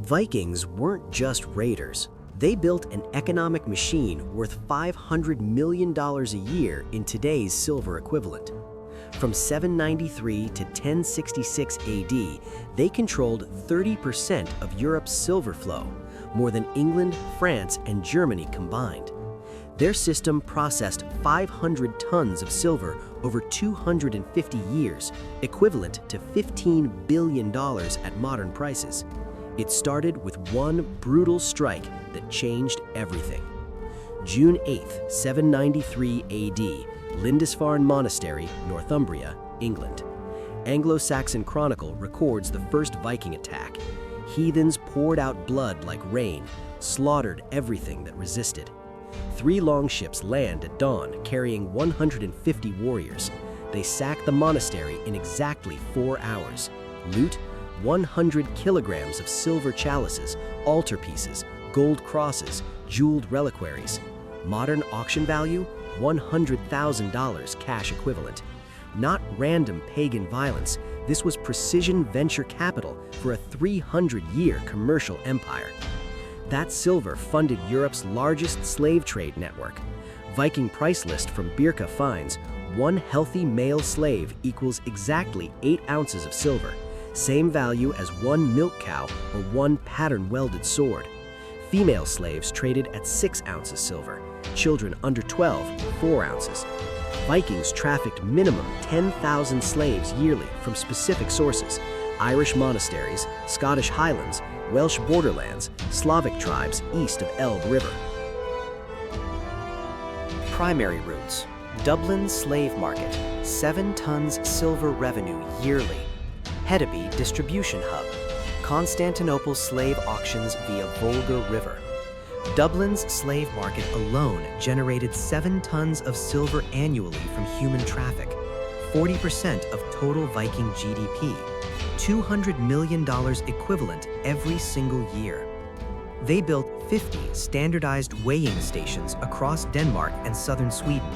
Vikings weren't just raiders. They built an economic machine worth $500 million a year in today's silver equivalent. From 793 to 1066 AD, they controlled 30% of Europe's silver flow, more than England, France, and Germany combined. Their system processed 500 tons of silver over 250 years, equivalent to $15 billion at modern prices. It started with one brutal strike that changed everything. June 8, 793 AD, Lindisfarne Monastery, Northumbria, England. Anglo-Saxon Chronicle records the first Viking attack. Heathens poured out blood like rain, slaughtered everything that resisted. 3 longships land at dawn carrying 150 warriors. They sack the monastery in exactly 4 hours. Loot: 100 kilograms of silver chalices, altarpieces, gold crosses, jeweled reliquaries. Modern auction value: $100,000 cash equivalent. Not random pagan violence, this was precision venture capital for a 300-year commercial empire. That silver funded Europe's largest slave trade network. Viking price list from Birka finds: 1 healthy male slave equals exactly 8 ounces of silver, same value as 1 milk cow or 1 pattern-welded sword. Female slaves traded at 6 ounces silver, children under 12, 4 ounces. Vikings trafficked minimum 10,000 slaves yearly from specific sources: Irish monasteries, Scottish Highlands, Welsh borderlands, Slavic tribes east of Elbe River. Primary routes: Dublin slave market, 7 tons silver revenue yearly. Hedeby distribution hub, Constantinople slave auctions via Volga River. Dublin's slave market alone generated 7 tons of silver annually from human traffic, 40% of total Viking GDP, $200 million equivalent every single year. They built 50 standardized weighing stations across Denmark and southern Sweden.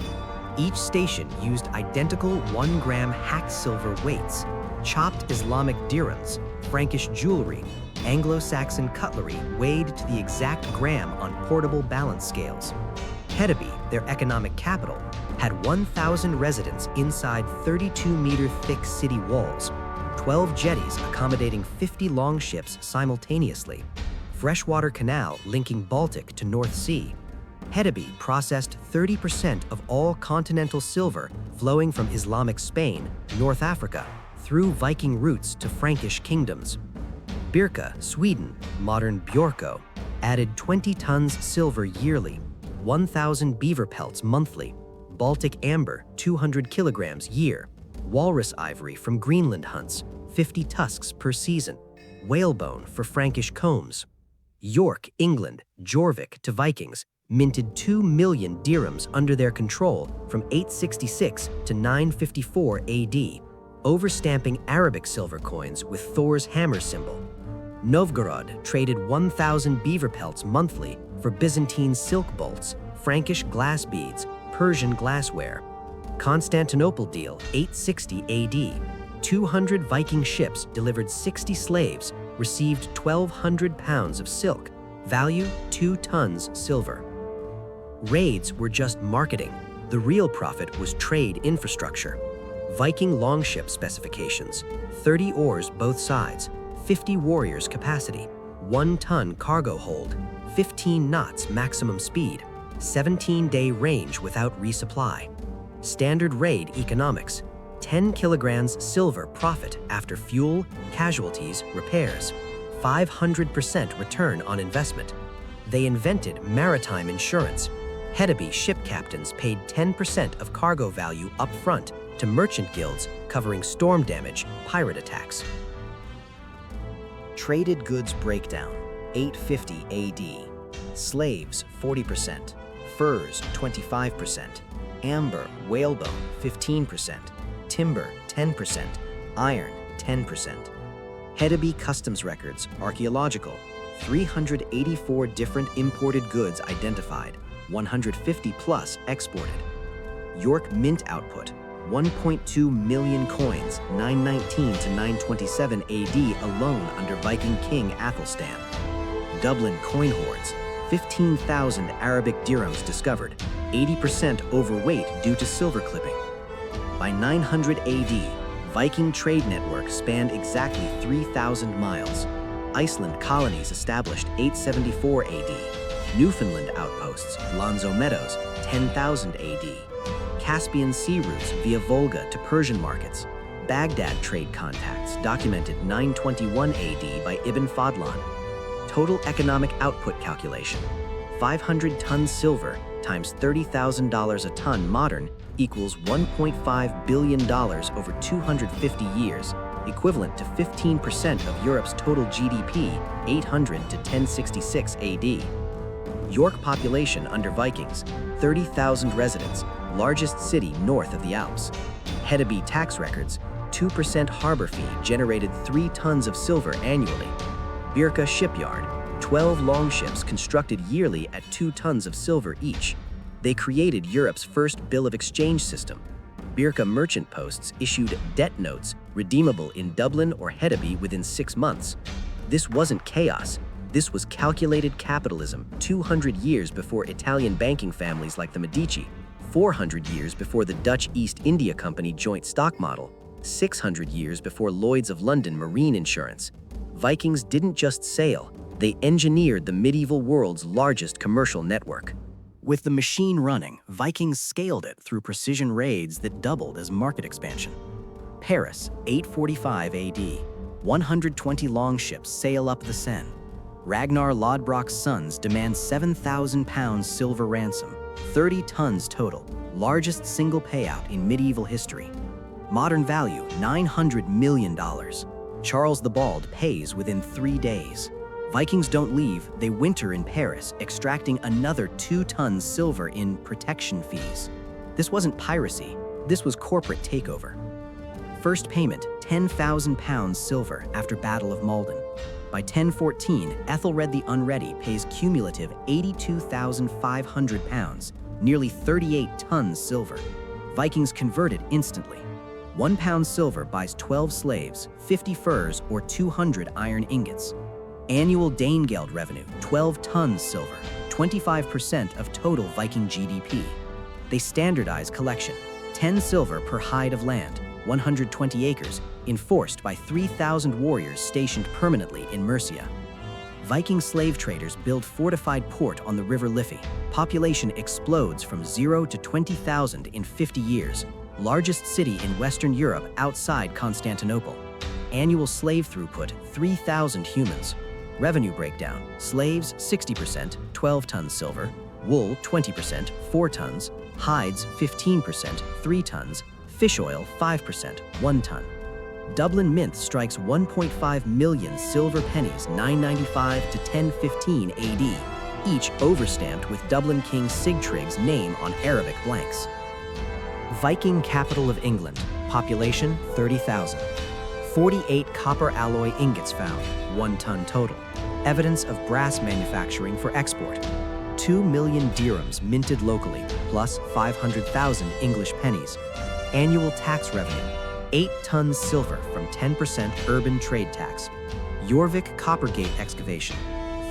Each station used identical 1-gram hacked silver weights, chopped Islamic dirhams, Frankish jewelry, Anglo-Saxon cutlery weighed to the exact gram on portable balance scales. Hedeby, their economic capital, had 1,000 residents inside 32-meter-thick city walls, 12 jetties accommodating 50 longships simultaneously, freshwater canal linking Baltic to North Sea. Hedeby processed 30% of all continental silver flowing from Islamic Spain, North Africa, through Viking routes to Frankish kingdoms. Birka, Sweden, modern Björkö, added 20 tons silver yearly, 1,000 beaver pelts monthly, Baltic amber, 200 kilograms year, walrus ivory from Greenland hunts, 50 tusks per season, whalebone for Frankish combs. York, England, Jorvik to Vikings, minted 2 million dirhams under their control from 866 to 954 AD, overstamping Arabic silver coins with Thor's hammer symbol. Novgorod traded 1,000 beaver pelts monthly for Byzantine silk bolts, Frankish glass beads, Persian glassware. Constantinople deal, 860 AD. 200 Viking ships delivered 60 slaves, received 1,200 pounds of silk, value 2 tons silver. Raids were just marketing. The real profit was trade infrastructure. Viking longship specifications: 30 oars both sides, 50 warriors capacity, 1-ton cargo hold, 15 knots maximum speed, 17-day range without resupply. Standard raid economics: 10 kilograms silver profit after fuel, casualties, repairs, 500% return on investment. They invented maritime insurance. Hedeby ship captains paid 10% of cargo value up front to merchant guilds covering storm damage, pirate attacks. Traded goods breakdown, 850 AD. Slaves, 40%. Furs, 25%. Amber, whalebone, 15%. Timber, 10%. Iron, 10%. Hedeby customs records, archaeological, 384 different imported goods identified, 150 plus exported. York mint output, 1.2 million coins, 919 to 927 AD alone under Viking King Athelstan. Dublin coin hoards, 15,000 Arabic dirhams discovered, 80% overweight due to silver clipping. By 900 AD, Viking trade network spanned exactly 3,000 miles. Iceland colonies established 874 AD. Newfoundland outposts, Lonzo Meadows, 10,000 AD. Caspian sea routes via Volga to Persian markets. Baghdad trade contacts documented 921 AD by Ibn Fadlan. Total economic output calculation: 500 tons silver times $30,000 a ton modern equals $1.5 billion over 250 years, equivalent to 15% of Europe's total GDP, 800 to 1066 AD. York population under Vikings, 30,000 residents, largest city north of the Alps. Hedeby tax records, 2% harbor fee generated 3 tons of silver annually. Birka shipyard, 12 longships constructed yearly at 2 tons of silver each. They created Europe's first bill of exchange system. Birka merchant posts issued debt notes redeemable in Dublin or Hedeby within 6 months. This wasn't chaos. This was calculated capitalism 200 years before Italian banking families like the Medici, 400 years before the Dutch East India Company joint stock model, 600 years before Lloyd's of London marine insurance. Vikings didn't just sail, they engineered the medieval world's largest commercial network. With the machine running, Vikings scaled it through precision raids that doubled as market expansion. Paris, 845 AD. 120 longships sail up the Seine. Ragnar Lodbrok's sons demand 7,000 pounds silver ransom, 30 tons total, largest single payout in medieval history. Modern value, $900 million. Charles the Bald pays within 3 days. Vikings don't leave, they winter in Paris, extracting another 2 tons silver in protection fees. This wasn't piracy, this was corporate takeover. First payment, 10,000 pounds silver after Battle of Malden. By 1014, Ethelred the Unready pays cumulative 82,500 pounds, nearly 38 tons silver. Vikings converted instantly. 1 pound silver buys 12 slaves, 50 furs, or 200 iron ingots. Annual Danegeld revenue, 12 tons silver, 25% of total Viking GDP. They standardize collection, 10 silver per hide of land, 120 acres, enforced by 3,000 warriors stationed permanently in Mercia. Viking slave traders build fortified port on the River Liffey. Population explodes from 0 to 20,000 in 50 years. Largest city in Western Europe outside Constantinople. Annual slave throughput, 3,000 humans. Revenue breakdown: slaves 60%, 12 tons silver; wool 20%, 4 tons; hides 15%, 3 tons; fish oil 5%, 1 ton. Dublin Mint strikes 1.5 million silver pennies 995 to 1015 AD, each overstamped with Dublin King Sigtrygg's name on Arabic blanks. Viking capital of England, population 30,000. 48 copper alloy ingots found, 1 ton total. Evidence of brass manufacturing for export. 2 million dirhams minted locally, plus 500,000 English pennies. Annual tax revenue, 8 tons silver from 10% urban trade tax. Jorvik Coppergate excavation,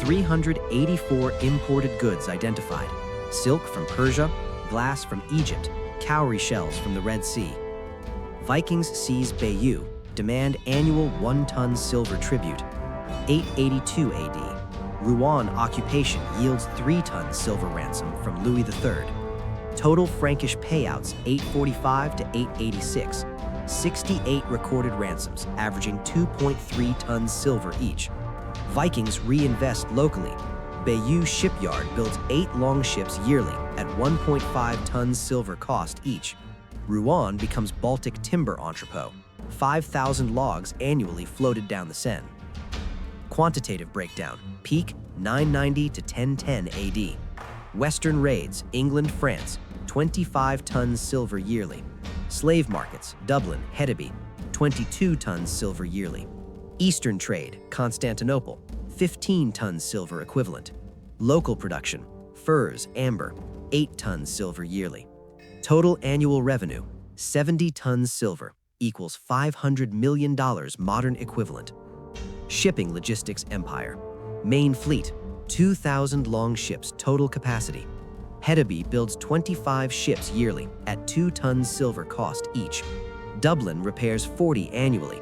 384 imported goods identified. Silk from Persia, glass from Egypt, cowrie shells from the Red Sea. Vikings seize Bayeux, demand annual 1 ton silver tribute. 882 AD, Rouen occupation yields 3 tons silver ransom from Louis III. Total Frankish payouts 845 to 886, 68 recorded ransoms averaging 2.3 tons silver each. Vikings reinvest locally. Bayeux shipyard builds 8 longships yearly at 1.5 tons silver cost each. Rouen becomes Baltic timber entrepot. 5,000 logs annually floated down the Seine. Quantitative breakdown, peak 990 to 1010 AD. Western raids, England, France, 25 tons silver yearly. Slave markets, Dublin, Hedeby, 22 tons silver yearly. Eastern trade, Constantinople, 15 tons silver equivalent. Local production, furs, amber, 8 tons silver yearly. Total annual revenue, 70 tons silver equals $500 million modern equivalent. Shipping logistics empire. Main fleet, 2,000 longships total capacity. Hedeby builds 25 ships yearly at 2 tons silver cost each. Dublin repairs 40 annually.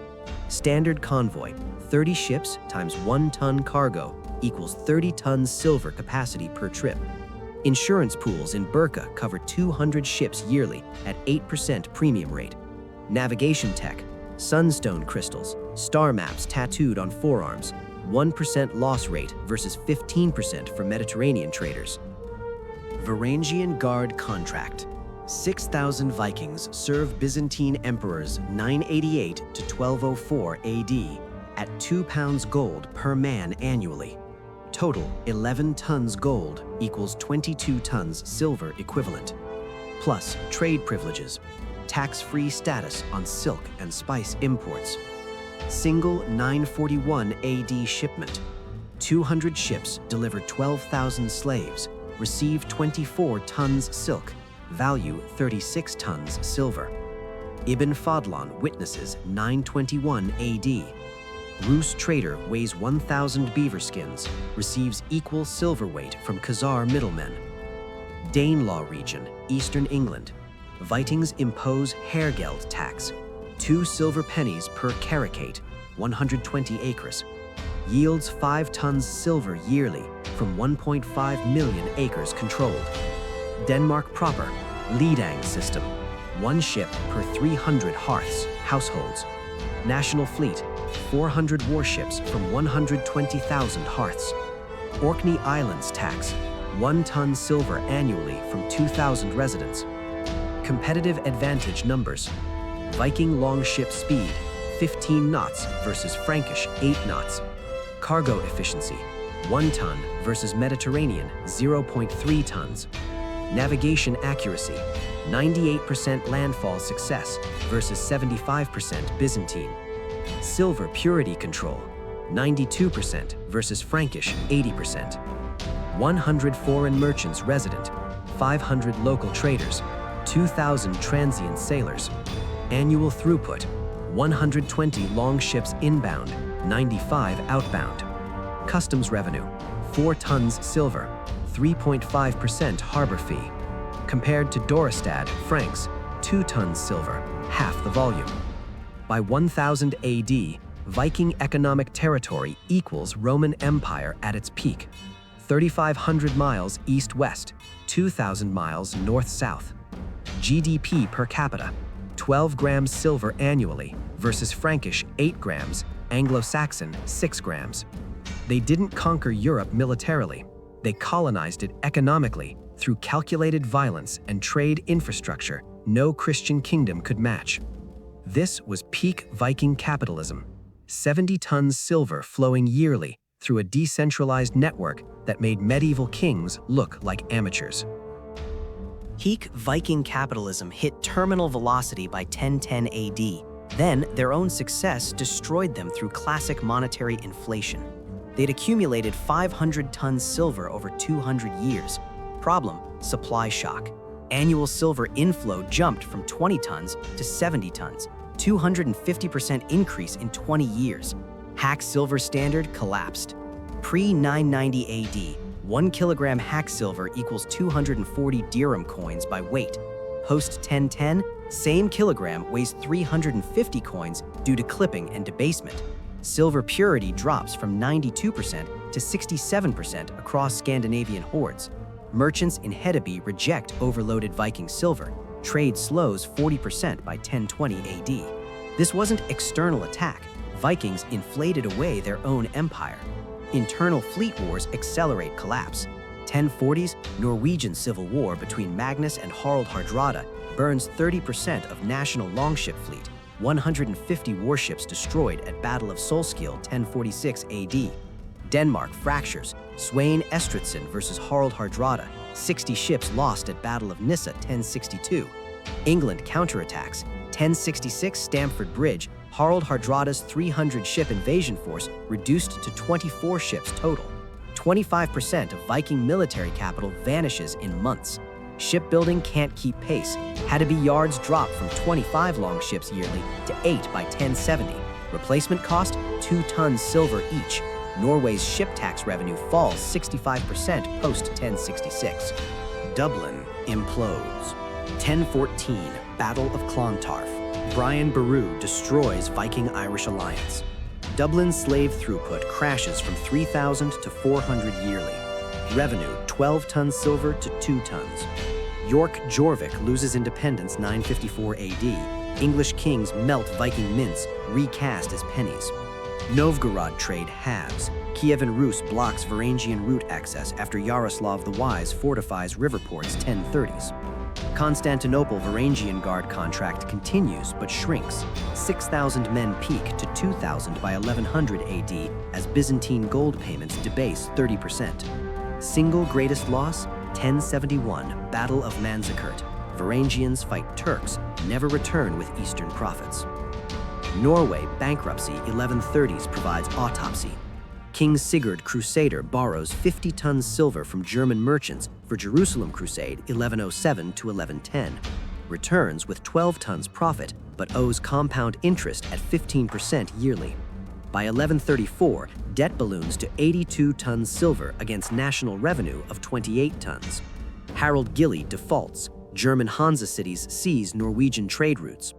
Standard convoy, 30 ships times 1 ton cargo equals 30 tons silver capacity per trip. Insurance pools in Burka cover 200 ships yearly at 8% premium rate. Navigation tech, sunstone crystals, star maps tattooed on forearms, 1% loss rate versus 15% for Mediterranean traders. Varangian Guard contract. 6,000 Vikings serve Byzantine emperors 988 to 1204 AD at £2 gold per man annually. Total 11 tons gold equals 22 tons silver equivalent. Plus trade privileges, tax-free status on silk and spice imports. Single 941 AD shipment. 200 ships deliver 12,000 slaves, receive 24 tons silk, value 36 tons silver. Ibn Fadlan witnesses 921 AD. Rus trader weighs 1,000 beaver skins, receives equal silver weight from Khazar middlemen. Danelaw region, Eastern England. Vikings impose Hergeld tax, 2 silver pennies per caricate, 120 acres. Yields 5 tons silver yearly from 1.5 million acres controlled. Denmark proper, Lidang system, 1 ship per 300 hearths, households. National fleet, 400 warships from 120,000 hearths. Orkney Islands tax, 1 ton silver annually from 2,000 residents. Competitive advantage numbers. Viking longship speed, 15 knots versus Frankish 8 knots. Cargo efficiency, 1 ton versus Mediterranean 0.3 tons. Navigation accuracy, 98% landfall success versus 75% Byzantine. Silver purity control, 92% versus Frankish 80%. 100 foreign merchants resident, 500 local traders, 2,000 transient sailors. Annual throughput, 120 longships inbound, 95 outbound. Customs revenue, 4 tons silver, 3.5% harbor fee. Compared to Dorestad, Franks, 2 tons silver, half the volume. By 1000 AD, Viking economic territory equals Roman Empire at its peak. 3,500 miles east-west, 2,000 miles north-south. GDP per capita, 12 grams silver annually versus Frankish 8 grams, Anglo-Saxon 6 grams. They didn't conquer Europe militarily. They colonized it economically through calculated violence and trade infrastructure no Christian kingdom could match. This was peak Viking capitalism. 70 tons silver flowing yearly through a decentralized network that made medieval kings look like amateurs. Peak Viking capitalism hit terminal velocity by 1010 AD. Then, their own success destroyed them through classic monetary inflation. They'd accumulated 500 tons silver over 200 years. Problem: supply shock. Annual silver inflow jumped from 20 tons to 70 tons, 250% increase in 20 years. Hack silver standard collapsed. Pre-990 AD, 1 kilogram hack silver equals 240 dirham coins by weight. Post-1010, same kilogram weighs 350 coins due to clipping and debasement. Silver purity drops from 92% to 67% across Scandinavian hordes. Merchants in Hedeby reject overloaded Viking silver. Trade slows 40% by 1020 AD. This wasn't external attack. Vikings inflated away their own empire. Internal fleet wars accelerate collapse. 1040s, Norwegian civil war between Magnus and Harald Hardrada burns 30% of national longship fleet. 150 warships destroyed at Battle of Solskjel 1046 AD. Denmark fractures. Sweyn Estridsson versus Harald Hardrada. 60 ships lost at Battle of Nyssa 1062. England counterattacks. 1066 Stamford Bridge. Harald Hardrada's 300-ship invasion force reduced to 24 ships total. 25% of Viking military capital vanishes in months. Shipbuilding can't keep pace. Hadeby yards drop from 25 longships yearly to 8 by 1070. Replacement cost, 2 tons silver each. Norway's ship tax revenue falls 65% post-1066. Dublin implodes. 1014, Battle of Clontarf. Brian Boru destroys Viking-Irish alliance. Dublin slave throughput crashes from 3,000 to 400 yearly. Revenue, 12 tons silver to 2 tons. York Jorvik loses independence 954 AD. English kings melt Viking mints, recast as pennies. Novgorod trade halves. Kievan Rus blocks Varangian route access after Yaroslav the Wise fortifies river ports 1030s. Constantinople Varangian Guard contract continues but shrinks. 6,000 men peak to 2,000 by 1100 AD as Byzantine gold payments debase 30%. Single greatest loss, 1071, Battle of Manzikert. Varangians fight Turks, never return with Eastern profits. Norway Bankruptcy 1130s provides autopsy. King Sigurd Crusader borrows 50 tons silver from German merchants for Jerusalem Crusade 1107 to 1110. Returns with 12 tons profit, but owes compound interest at 15% yearly. By 1134, debt balloons to 82 tons silver against national revenue of 28 tons. Harold Gilly defaults. German Hansa cities seize Norwegian trade routes.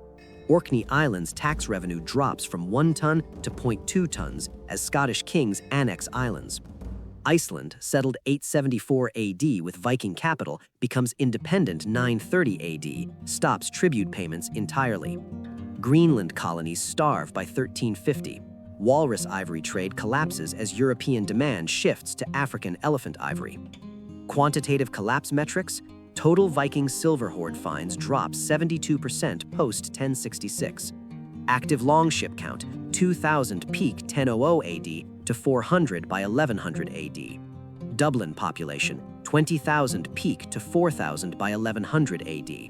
Orkney Island's tax revenue drops from 1 ton to 0.2 tons as Scottish kings annex islands. Iceland, settled 874 AD with Viking capital, becomes independent 930 AD, stops tribute payments entirely. Greenland colonies starve by 1350. Walrus ivory trade collapses as European demand shifts to African elephant ivory. Quantitative collapse metrics, total Viking silver hoard finds drop 72% post-1066. Active longship count, 2,000 peak 1000 AD to 400 by 1100 AD. Dublin population, 20,000 peak to 4,000 by 1100 AD.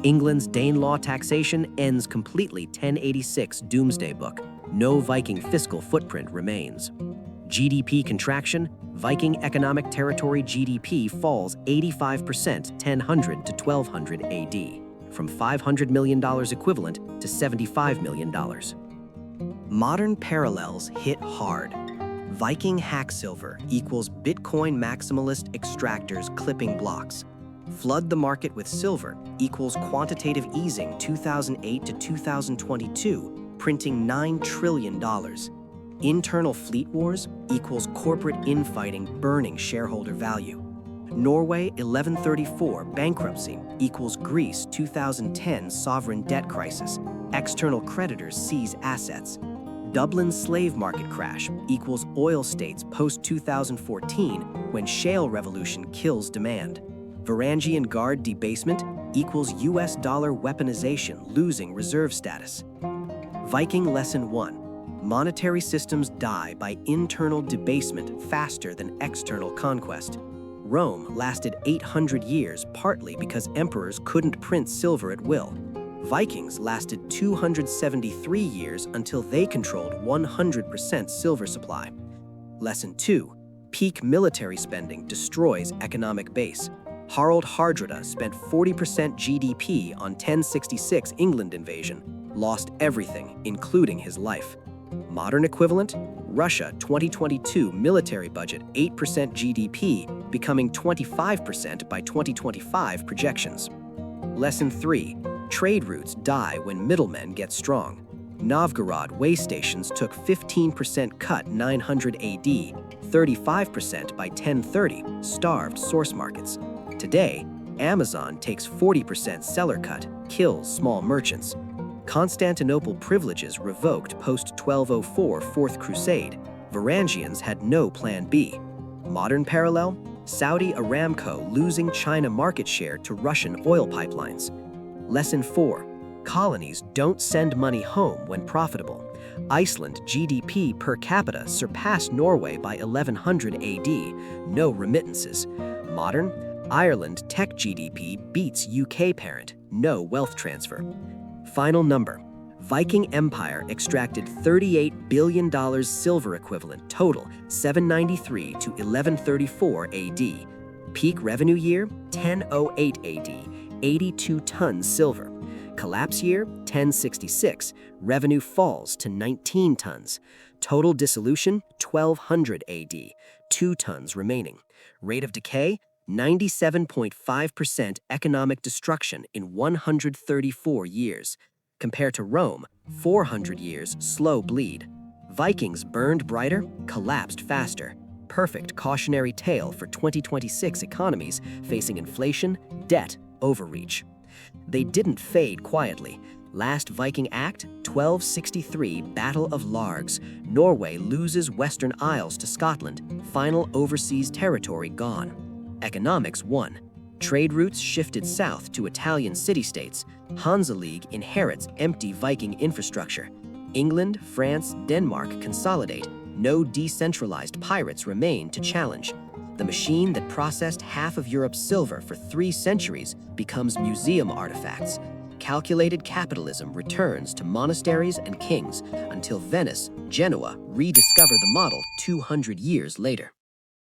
England's Danelaw taxation ends completely 1086 Doomsday Book. No Viking fiscal footprint remains. GDP contraction, Viking economic territory GDP falls 85% 1000 to 1200 AD, from $500 million equivalent to $75 million. Modern parallels hit hard. Viking hack silver equals Bitcoin maximalist extractors clipping blocks. Flood the market with silver equals quantitative easing 2008 to 2022, printing $9 trillion. Internal fleet wars equals corporate infighting burning shareholder value. Norway 1134 bankruptcy equals Greece 2010 sovereign debt crisis. External creditors seize assets. Dublin slave market crash equals oil states post-2014 when shale revolution kills demand. Varangian Guard debasement equals US dollar weaponization losing reserve status. Viking Lesson 1. Monetary systems die by internal debasement faster than external conquest. Rome lasted 800 years partly because emperors couldn't print silver at will. Vikings lasted 273 years until they controlled 100% silver supply. Lesson 2. Peak military spending destroys economic base. Harald Hardrada spent 40% GDP on 1066 England invasion, lost everything, including his life. Modern equivalent, Russia 2022 military budget 8% GDP, becoming 25% by 2025 projections. Lesson 3. Trade routes die when middlemen get strong. Novgorod way stations took 15% cut 900 AD, 35% by 1030, starved source markets. Today, Amazon takes 40% seller cut, kills small merchants. Constantinople privileges revoked post-1204 Fourth Crusade. Varangians had no plan B. Modern parallel, Saudi Aramco losing China market share to Russian oil pipelines. Lesson 4. Colonies don't send money home when profitable. Iceland GDP per capita surpassed Norway by 1100 AD, no remittances. Modern, Ireland tech GDP beats UK parent, no wealth transfer. Final number. Viking Empire extracted $38 billion silver equivalent total 793 to 1134 AD. Peak revenue year, 1008 AD, 82 tons silver. Collapse year, 1066, revenue falls to 19 tons. Total dissolution, 1200 AD, 2 tons remaining. Rate of decay, 97.5% economic destruction in 134 years. Compared to Rome, 400 years slow bleed. Vikings burned brighter, collapsed faster. Perfect cautionary tale for 2026 economies facing inflation, debt, overreach. They didn't fade quietly. Last Viking act, 1263 Battle of Largs. Norway loses Western Isles to Scotland. Final overseas territory gone. Economics won. Trade routes shifted south to Italian city-states. Hansa League inherits empty Viking infrastructure. England, France, Denmark consolidate. No decentralized pirates remain to challenge. The machine that processed half of Europe's silver for 3 centuries becomes museum artifacts. Calculated capitalism returns to monasteries and kings until Venice, Genoa rediscover the model 200 years later.